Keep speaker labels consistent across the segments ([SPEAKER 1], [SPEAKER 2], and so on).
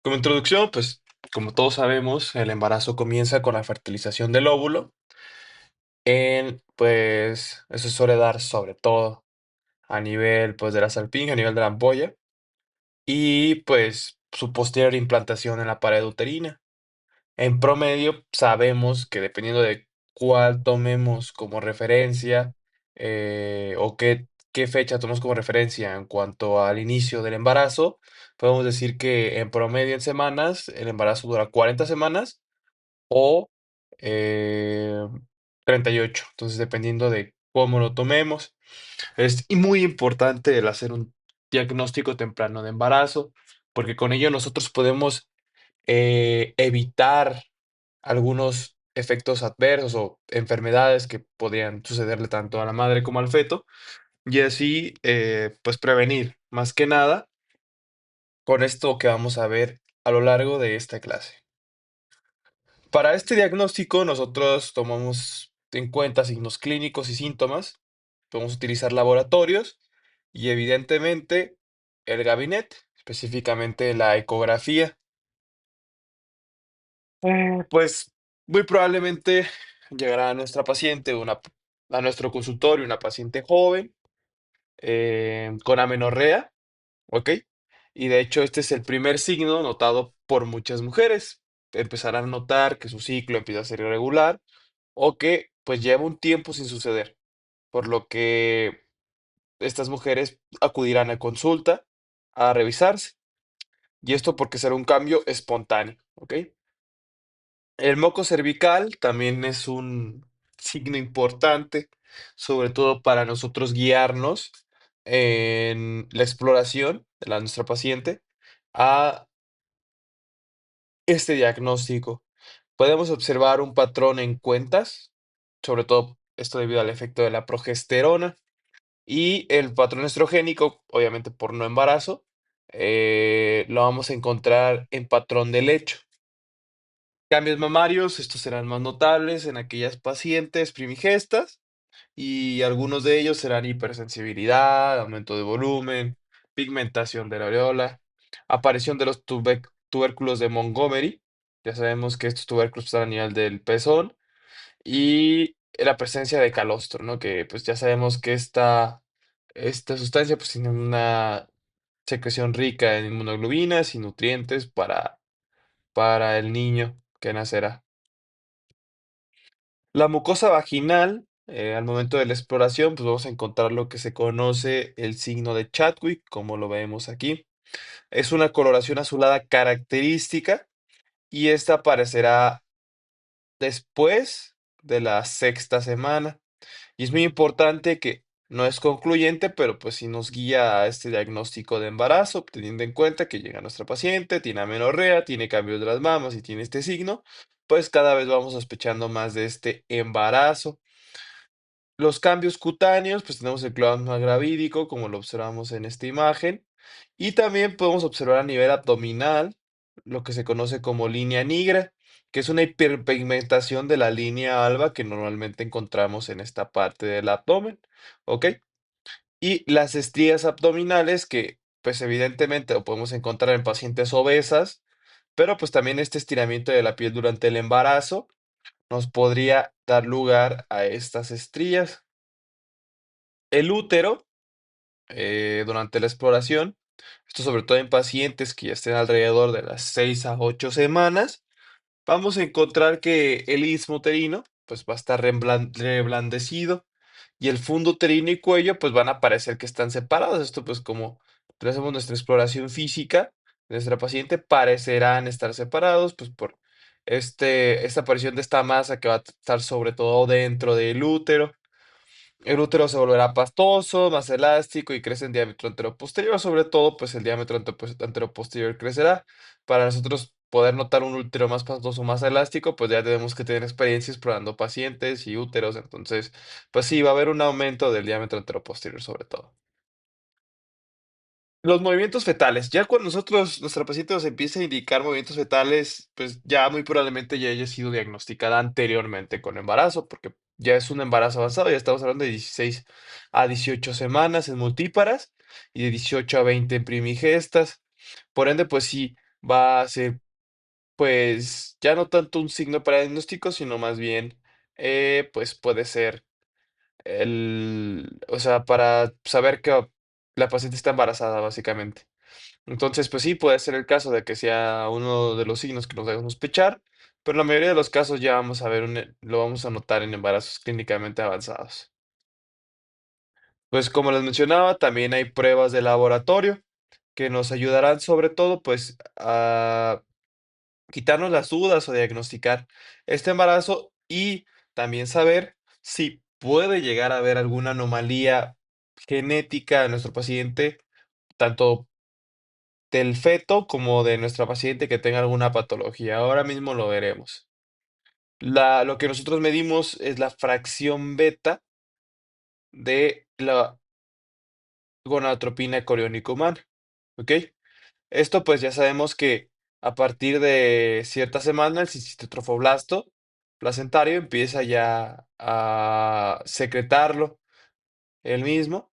[SPEAKER 1] Como introducción, pues como todos sabemos, el embarazo comienza con la fertilización del óvulo. Pues eso se suele dar sobre todo a nivel pues de la salpinga, a nivel de la ampolla y pues su posterior implantación en la pared uterina. En promedio, sabemos que dependiendo de cuál tomemos como referencia o qué fecha tomemos como referencia en cuanto al inicio del embarazo, podemos decir que en promedio en semanas, el embarazo dura 40 semanas o eh, 38. Entonces, dependiendo de cómo lo tomemos, es muy importante el hacer un diagnóstico temprano de embarazo, porque con ello nosotros podemos evitar algunos efectos adversos o enfermedades que podrían sucederle tanto a la madre como al feto, y así, pues prevenir, más que nada, con esto que vamos a ver a lo largo de esta clase. Para este diagnóstico, nosotros tomamos en cuenta signos clínicos y síntomas, podemos utilizar laboratorios y evidentemente el gabinete, específicamente la ecografía. Pues muy probablemente llegará nuestra paciente, a nuestro consultorio, una paciente joven con amenorrea, ¿ok? Y de hecho este es el primer signo notado por muchas mujeres. Empezarán a notar que su ciclo empieza a ser irregular o que pues lleva un tiempo sin suceder, por lo que estas mujeres acudirán a consulta a revisarse. Y esto porque será un cambio espontáneo, ¿ok? El moco cervical también es un signo importante, sobre todo para nosotros guiarnos en la exploración de nuestra paciente a este diagnóstico. Podemos observar un patrón en cuentas, sobre todo esto debido al efecto de la progesterona y el patrón estrogénico, obviamente por no embarazo, lo vamos a encontrar en patrón de lecho. Cambios mamarios, estos serán más notables en aquellas pacientes primigestas y algunos de ellos serán hipersensibilidad, aumento de volumen, pigmentación de la areola, aparición de los tubérculos de Montgomery. Ya sabemos que estos tubérculos están a nivel del pezón y la presencia de calostro, ¿no? Que pues ya sabemos que esta sustancia pues tiene una secreción rica en inmunoglobinas y nutrientes para el niño que nacerá. La mucosa vaginal, al momento de la exploración, pues vamos a encontrar lo que se conoce el signo de Chadwick, como lo vemos aquí. Es una coloración azulada característica y esta aparecerá después de la sexta semana. Y es muy importante que no es concluyente, pero pues sí nos guía a este diagnóstico de embarazo, teniendo en cuenta que llega nuestra paciente, tiene amenorrea, tiene cambios de las mamas y tiene este signo, pues cada vez vamos sospechando más de este embarazo. Los cambios cutáneos, pues tenemos el clonazma gravídico, como lo observamos en esta imagen, y también podemos observar a nivel abdominal lo que se conoce como línea negra, que es una hiperpigmentación de la línea alba que normalmente encontramos en esta parte del abdomen, ¿ok? Y las estrías abdominales, que pues evidentemente lo podemos encontrar en pacientes obesas, pero pues también este estiramiento de la piel durante el embarazo nos podría dar lugar a estas estrías. El útero, durante la exploración, esto sobre todo en pacientes que ya estén alrededor de las 6 a 8 semanas, vamos a encontrar que el istmo uterino pues va a estar reblandecido y el fondo uterino y cuello pues van a parecer que están separados. Esto pues como hacemos nuestra exploración física, nuestra paciente parecerán estar separados pues por esta aparición de esta masa que va a estar sobre todo dentro del útero. El útero se volverá pastoso, más elástico y crece en diámetro anteroposterior, sobre todo, pues el diámetro anteroposterior crecerá. Para nosotros poder notar un útero más pastoso, más elástico, pues ya tenemos que tener experiencia explorando pacientes y úteros. Entonces, pues sí, va a haber un aumento del diámetro anteroposterior, sobre todo. Los movimientos fetales. Ya cuando nuestra paciente nos empieza a indicar movimientos fetales, pues ya muy probablemente ya haya sido diagnosticada anteriormente con embarazo, porque ya es un embarazo avanzado, ya estamos hablando de 16 a 18 semanas en multíparas y de 18 a 20 en primigestas. Por ende, pues sí, va a ser, pues, ya no tanto un signo para diagnóstico, sino más bien, pues, puede ser o sea, para saber que la paciente está embarazada, básicamente. Entonces, pues sí, puede ser el caso de que sea uno de los signos que nos haga sospechar, pero en la mayoría de los casos ya vamos a ver lo vamos a notar en embarazos clínicamente avanzados. Pues como les mencionaba, también hay pruebas de laboratorio que nos ayudarán sobre todo, pues, a quitarnos las dudas o diagnosticar este embarazo y también saber si puede llegar a haber alguna anomalía genética en nuestro paciente, tanto del feto como de nuestra paciente que tenga alguna patología. Ahora mismo lo veremos. Lo que nosotros medimos es la fracción beta de la gonadotropina coriónica humana, ¿ok? Esto pues ya sabemos que a partir de cierta semana el cisticercoblasto placentario empieza ya a secretarlo él mismo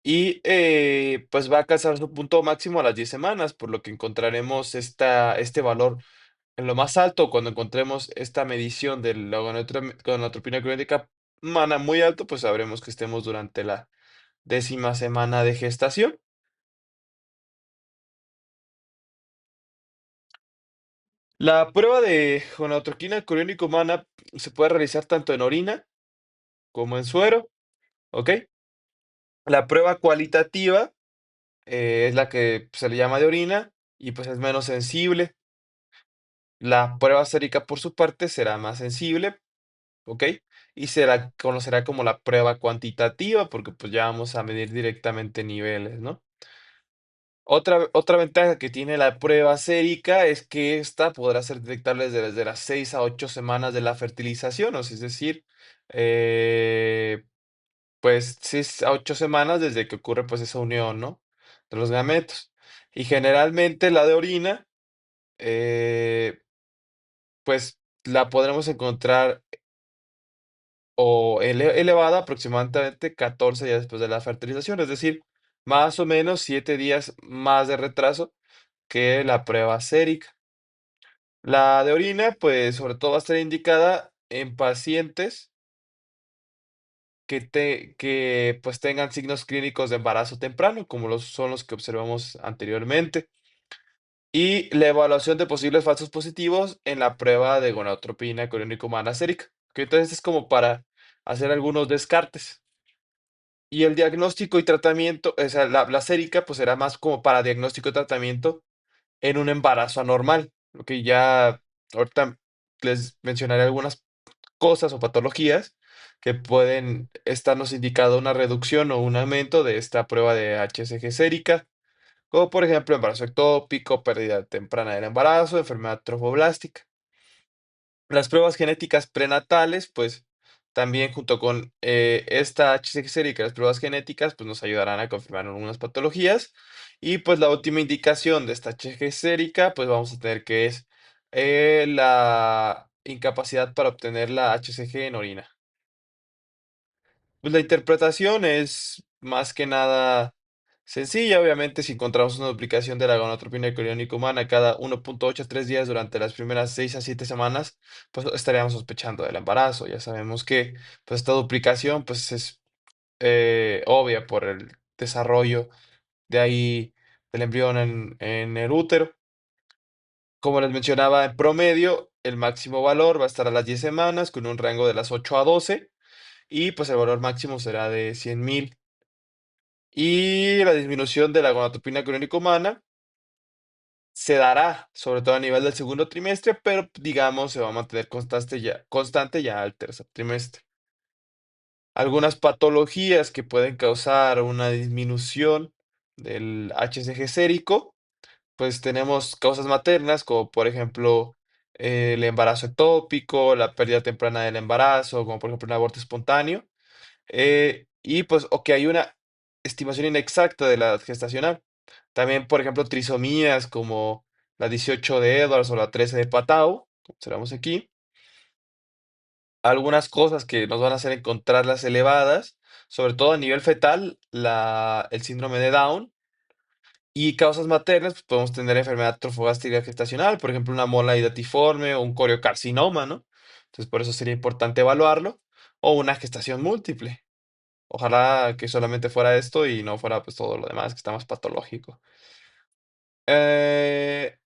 [SPEAKER 1] y pues va a alcanzar su punto máximo a las 10 semanas, por lo que encontraremos este valor en lo más alto. Cuando encontremos esta medición de la gonadotropina coriónica humana muy alto, pues sabremos que estemos durante la 10ª semana de gestación. La prueba de gonadotropina coriónica humana se puede realizar tanto en orina como en suero, ¿ok? La prueba cualitativa es la que se le llama de orina y pues es menos sensible. La prueba sérica por su parte será más sensible, ¿ok? Y se la conocerá como la prueba cuantitativa porque pues ya vamos a medir directamente niveles, ¿no? Otra ventaja que tiene la prueba sérica es que esta podrá ser detectable desde las 6 a 8 semanas de la fertilización, o sea, es decir, eh, pues 6 a 8 semanas desde que ocurre pues esa unión, ¿no? De los gametos. Y generalmente la de orina, eh, pues la podremos encontrar o elevada aproximadamente 14 días después de la fertilización, es decir, más o menos 7 días más de retraso que la prueba sérica. La de orina, pues, sobre todo va a estar indicada en pacientes que, pues, tengan signos clínicos de embarazo temprano, como son los que observamos anteriormente, y la evaluación de posibles falsos positivos en la prueba de gonadotropina coriónica humana sérica, que entonces es como para hacer algunos descartes. Y el diagnóstico y tratamiento, o sea, la sérica, pues, será más como para diagnóstico y tratamiento en un embarazo anormal, que ya ahorita les mencionaré algunas cosas o patologías que pueden estarnos indicando una reducción o un aumento de esta prueba de HCG sérica, como por ejemplo embarazo ectópico, pérdida temprana del embarazo, enfermedad trofoblástica. Las pruebas genéticas prenatales, pues también junto con esta HCG sérica, las pruebas genéticas, pues nos ayudarán a confirmar algunas patologías. Y pues la última indicación de esta HCG sérica, pues vamos a tener que es la incapacidad para obtener la HCG en orina. Pues la interpretación es más que nada sencilla. Obviamente, si encontramos una duplicación de la gonadotropina coriónica humana cada 1,8 a 3 días durante las primeras 6 a 7 semanas, pues estaríamos sospechando del embarazo. Ya sabemos que pues, esta duplicación pues, es obvia por el desarrollo de ahí del embrión en el útero. Como les mencionaba, en promedio, el máximo valor va a estar a las 10 semanas con un rango de las 8 a 12 y pues el valor máximo será de 100,000. Y la disminución de la gonadotropina coriónica humana se dará, sobre todo a nivel del segundo trimestre, pero digamos se va a mantener constante ya al tercer trimestre. Algunas patologías que pueden causar una disminución del HCG sérico, pues tenemos causas maternas, como por ejemplo el embarazo ectópico, la pérdida temprana del embarazo, como por ejemplo un aborto espontáneo. Y pues, o que hay una estimación inexacta de la edad gestacional. También, por ejemplo, trisomías como la 18 de Edwards o la 13 de Patau, como observamos aquí. Algunas cosas que nos van a hacer encontrarlas elevadas, sobre todo a nivel fetal, el síndrome de Down Y causas maternas, pues podemos tener enfermedad trofogástrica gestacional, por ejemplo, una mola hidatiforme o un coriocarcinoma, ¿no? Entonces, por eso sería importante evaluarlo, o una gestación múltiple. Ojalá que solamente fuera esto y no fuera pues todo lo demás, que está más patológico. Eh,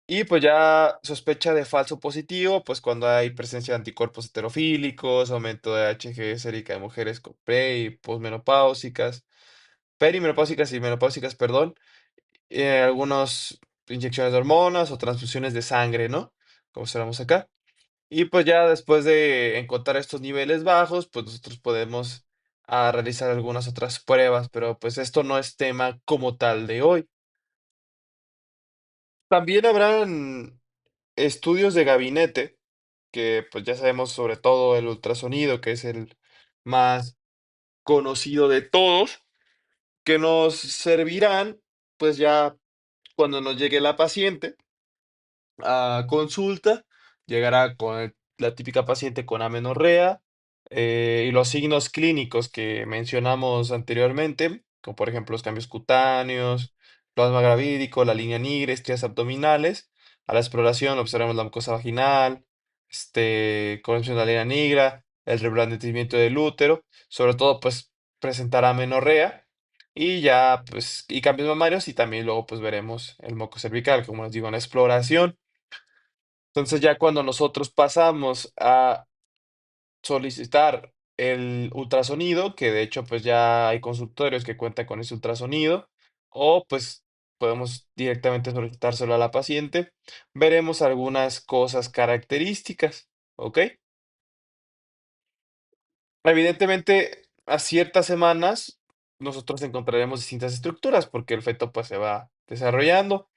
[SPEAKER 1] y pues ya sospecha de falso positivo, pues cuando hay presencia de anticuerpos heterofílicos, aumento de HG sérica de mujeres con pre y posmenopáusicas, perimenopáusicas y menopáusicas, perdón, algunas inyecciones de hormonas o transfusiones de sangre, ¿no? Como observamos acá. Y pues ya después de encontrar estos niveles bajos, pues nosotros podemos realizar algunas otras pruebas, pero pues esto no es tema como tal de hoy. También habrán estudios de gabinete, que pues ya sabemos sobre todo el ultrasonido, que es el más conocido de todos, que nos servirán pues ya cuando nos llegue la paciente a consulta, llegará con la típica paciente con amenorrea y los signos clínicos que mencionamos anteriormente, como por ejemplo los cambios cutáneos, plasma gravídico, la línea negra, estrías abdominales. A la exploración observamos la mucosa vaginal, corrección de la línea negra, el reblandecimiento del útero, sobre todo pues presentará amenorrea. Y ya, pues, y cambios mamarios, y también luego, pues, veremos el moco cervical, como les digo, en la exploración. Entonces, ya cuando nosotros pasamos a solicitar el ultrasonido, que de hecho, pues ya hay consultorios que cuentan con ese ultrasonido, o pues podemos directamente solicitárselo a la paciente, veremos algunas cosas características, ¿ok? Evidentemente, a ciertas semanas nosotros encontraremos distintas estructuras porque el feto pues se va desarrollando.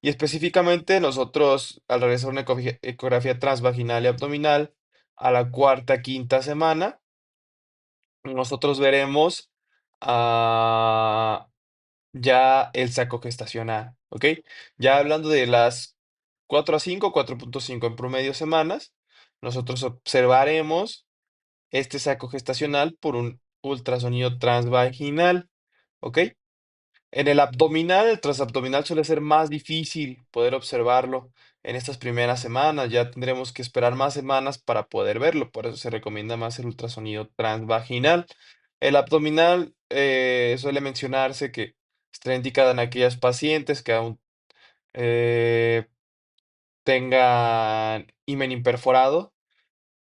[SPEAKER 1] Y específicamente nosotros, al realizar una ecografía transvaginal y abdominal, a la cuarta, quinta semana, nosotros veremos ah, ya el saco gestacional, ¿ok? Ya hablando de las 4 a 5, 4,5 en promedio semanas, nosotros observaremos este saco gestacional por un ultrasonido transvaginal, ¿ok? En el abdominal, el transabdominal suele ser más difícil poder observarlo en estas primeras semanas. Ya tendremos que esperar más semanas para poder verlo. Por eso se recomienda más el ultrasonido transvaginal. El abdominal suele mencionarse que está indicado en aquellas pacientes que aún eh, tengan himen imperforado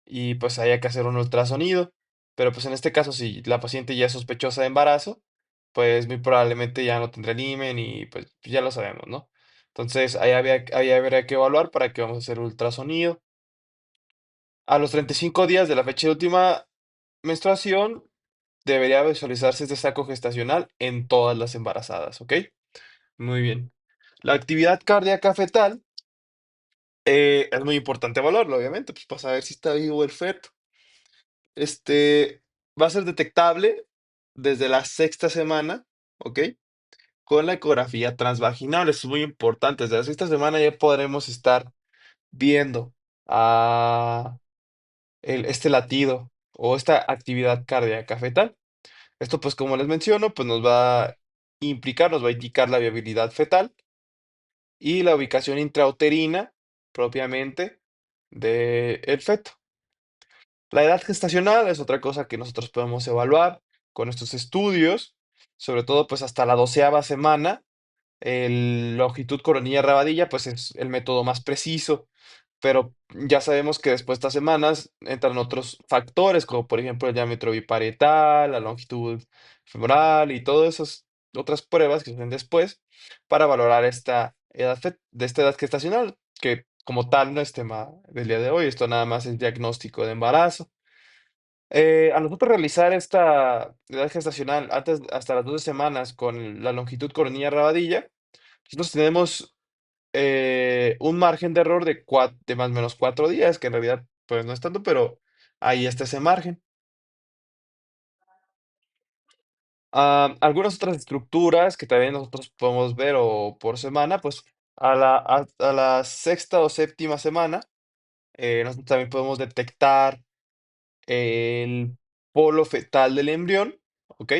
[SPEAKER 1] y pues haya que hacer un ultrasonido. Pero pues en este caso, si la paciente ya es sospechosa de embarazo, pues muy probablemente ya no tendrá el himen y pues ya lo sabemos, ¿no? Entonces ahí habría que evaluar para que vamos a hacer ultrasonido. A los 35 días de la fecha de última menstruación, debería visualizarse este saco gestacional en todas las embarazadas, ¿ok? Muy bien. La actividad cardíaca fetal es muy importante evaluarlo, obviamente, pues para saber si está vivo el feto. Va a ser detectable desde la sexta semana, ¿ok? Con la ecografía transvaginal, eso es muy importante. Desde la sexta semana ya podremos estar viendo ah, este latido o esta actividad cardíaca fetal. Esto, pues, como les menciono, pues nos va a implicar, nos va a indicar la viabilidad fetal y la ubicación intrauterina propiamente del feto. La edad gestacional es otra cosa que nosotros podemos evaluar con estos estudios, sobre todo pues hasta la 12ª semana. El longitud coronilla rabadilla pues es el método más preciso, pero ya sabemos que después de estas semanas entran otros factores, como por ejemplo el diámetro biparietal, la longitud femoral y todas esas otras pruebas que se hacen después para valorar esta edad gestacional, que como tal no es tema del día de hoy, esto nada más es diagnóstico de embarazo. A nosotros realizar esta edad gestacional antes hasta las 12 semanas con la longitud coronilla rabadilla, nosotros tenemos, un margen de error de más o menos 4 días, que en realidad, pues, no es tanto, pero ahí está ese margen. Algunas otras estructuras que también nosotros podemos ver o por semana, pues, a la sexta o séptima semana, nosotros también podemos detectar el polo fetal del embrión, ¿ok?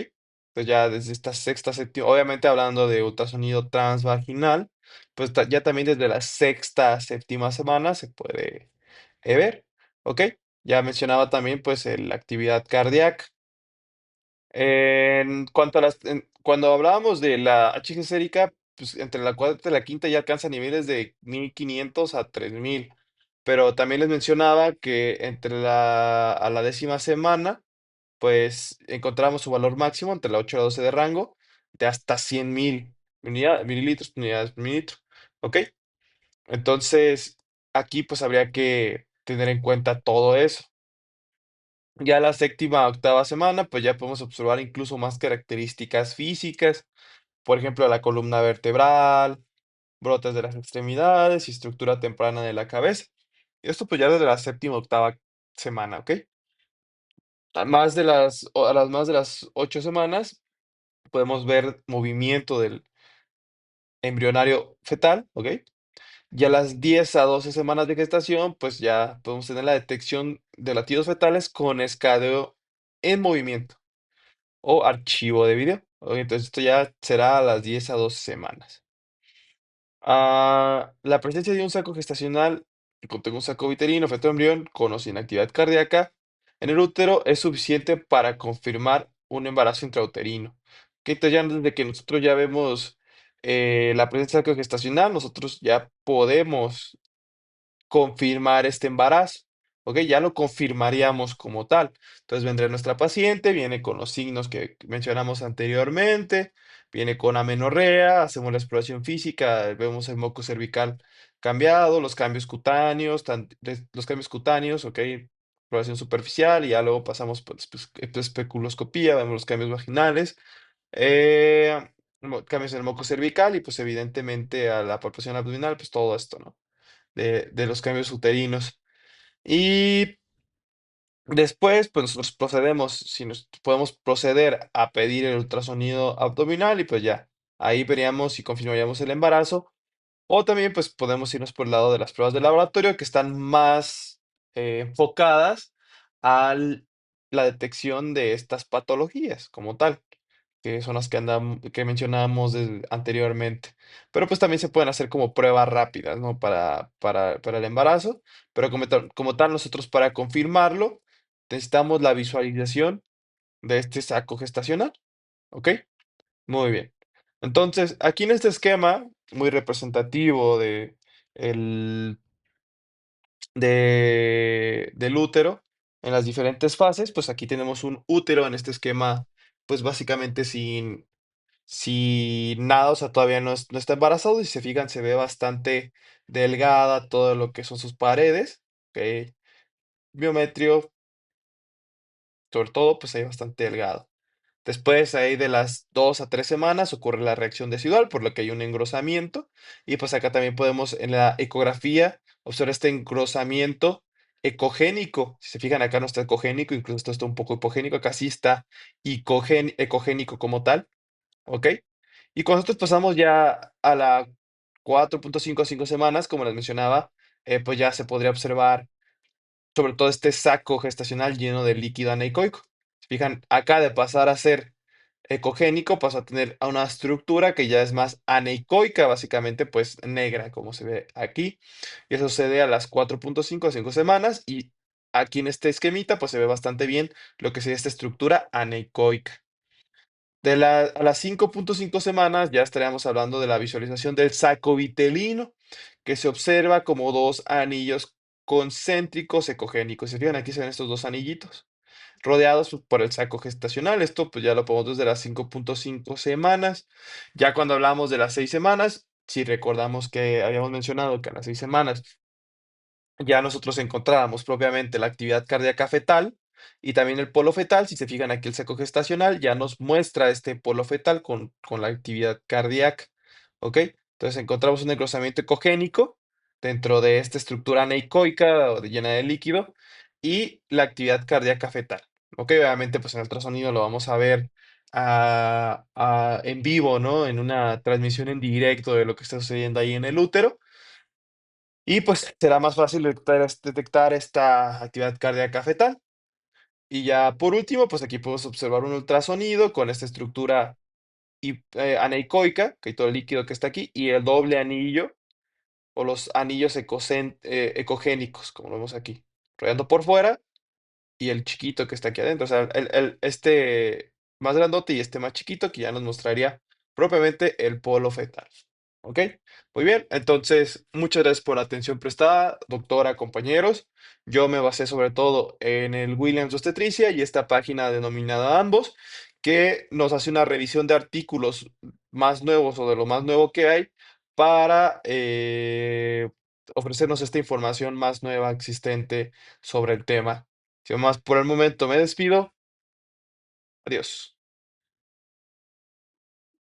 [SPEAKER 1] pues ya desde esta sexta, séptima, obviamente hablando de ultrasonido transvaginal, pues ya también desde la sexta, séptima semana se puede ver, ¿ok? Ya mencionaba también pues la actividad cardíaca. En cuanto a cuando hablábamos de la HG sérica, pues entre la cuarta y la quinta ya alcanza niveles de 1500 a 3000, pero también les mencionaba que a la décima semana, pues encontramos su valor máximo entre la 8 y la 12 de rango de hasta 100,000 mililitros, unidades por mililitro, ¿ok? Entonces, aquí pues habría que tener en cuenta todo eso. Ya la séptima, octava semana, pues ya podemos observar incluso más características físicas, por ejemplo, la columna vertebral, brotes de las extremidades y estructura temprana de la cabeza. Esto pues ya desde la séptima, octava semana, ¿ok? A las más de las 8 semanas podemos ver movimiento del embrionario fetal, ¿ok? Y a las 10 a 12 semanas de gestación, pues ya podemos tener la detección de latidos fetales con escaneo en movimiento o archivo de video. Ok, entonces esto ya será a las 10 a 12 semanas. La presencia de un saco gestacional que contenga un saco vitelino, feto embrión con o sin actividad cardíaca en el útero es suficiente para confirmar un embarazo intrauterino. Que entonces ya desde que nosotros ya vemos la presencia de saco gestacional, nosotros ya podemos confirmar este embarazo, ¿ok? Ya lo confirmaríamos como tal. Entonces vendrá nuestra paciente, viene con los signos que mencionamos anteriormente, viene con amenorrea, hacemos la exploración física, vemos el moco cervical cambiado, los cambios cutáneos, los cambios cutáneos, ¿ok? Exploración superficial y ya luego pasamos por especuloscopía, vemos los cambios vaginales, eh, cambios en el moco cervical y pues evidentemente a la palpación abdominal, pues todo esto, ¿no? De los cambios uterinos. Y después, pues nosotros procedemos, si nos podemos proceder a pedir el ultrasonido abdominal y pues ya, ahí veríamos si confirmaríamos el embarazo o también, pues, podemos irnos por el lado de las pruebas de laboratorio, que están más, enfocadas al la detección de estas patologías como tal, que son las que mencionábamos anteriormente. Pero, pues, también se pueden hacer como pruebas rápidas, ¿no? Para el embarazo, pero como tal, nosotros para confirmarlo, necesitamos la visualización de este saco gestacional, ¿ok? Muy bien. Entonces, aquí en este esquema, muy representativo el, del útero en las diferentes fases, pues aquí tenemos un útero en este esquema, pues básicamente sin nada, o sea, todavía no está embarazado y si se fijan, se ve bastante delgada todo lo que son sus paredes, ¿ok? Biometrio, sobre todo, pues ahí bastante delgado. Después, ahí de las 2 a 3 semanas ocurre la reacción decidual, por lo que hay un engrosamiento. Y pues acá también podemos en la ecografía observar este engrosamiento ecogénico. Si se fijan, acá no está ecogénico, incluso esto está un poco hipogénico. Acá sí está ecogénico como tal, ¿ok? Y cuando nosotros pasamos ya a la 4,5 a 5 semanas, como les mencionaba, pues ya se podría observar sobre todo este saco gestacional lleno de líquido anecoico. Se fijan, acá de pasar a ser ecogénico, pasa a tener a una estructura que ya es más anecoica, básicamente, pues negra, como se ve aquí. Y eso sucede a las 4,5 a 5 semanas. Y aquí en este esquemita, pues se ve bastante bien lo que sería esta estructura anecoica. A las 5,5 semanas ya estaríamos hablando de la visualización del saco vitelino, que se observa como dos anillos concéntricos ecogénicos. Se fijan, aquí se ven estos dos anillitos, rodeados por el saco gestacional. Esto pues ya lo podemos desde las 5,5 semanas. Ya cuando hablamos de las 6 semanas, si recordamos que habíamos mencionado que a las 6 semanas ya nosotros encontrábamos propiamente la actividad cardíaca fetal y también el polo fetal. Si se fijan aquí el saco gestacional ya nos muestra este polo fetal con la actividad cardíaca, ¿ok? Entonces encontramos un engrosamiento ecogénico dentro de esta estructura anecoica o llena de líquido y la actividad cardíaca fetal, ¿ok? Obviamente pues en el ultrasonido lo vamos a ver en vivo, ¿no? En una transmisión en directo de lo que está sucediendo ahí en el útero. Y pues será más fácil detectar esta actividad cardíaca fetal. Y ya por último, pues aquí podemos observar un ultrasonido con esta estructura anecoica, que hay todo el líquido que está aquí, y el doble anillo o los anillos ecogénicos, como lo vemos aquí, rodeando por fuera y el chiquito que está aquí adentro. O sea, este más grandote y este más chiquito que ya nos mostraría propiamente el polo fetal. ¿Ok? Muy bien, entonces muchas gracias por la atención prestada, doctora, compañeros. Yo me basé sobre todo en el Williams de Obstetricia y esta página denominada Ambos, que nos hace una revisión de artículos más nuevos o de lo más nuevo que hay para ofrecernos esta información más nueva existente sobre el tema. Sin más por el momento, me despido. Adiós.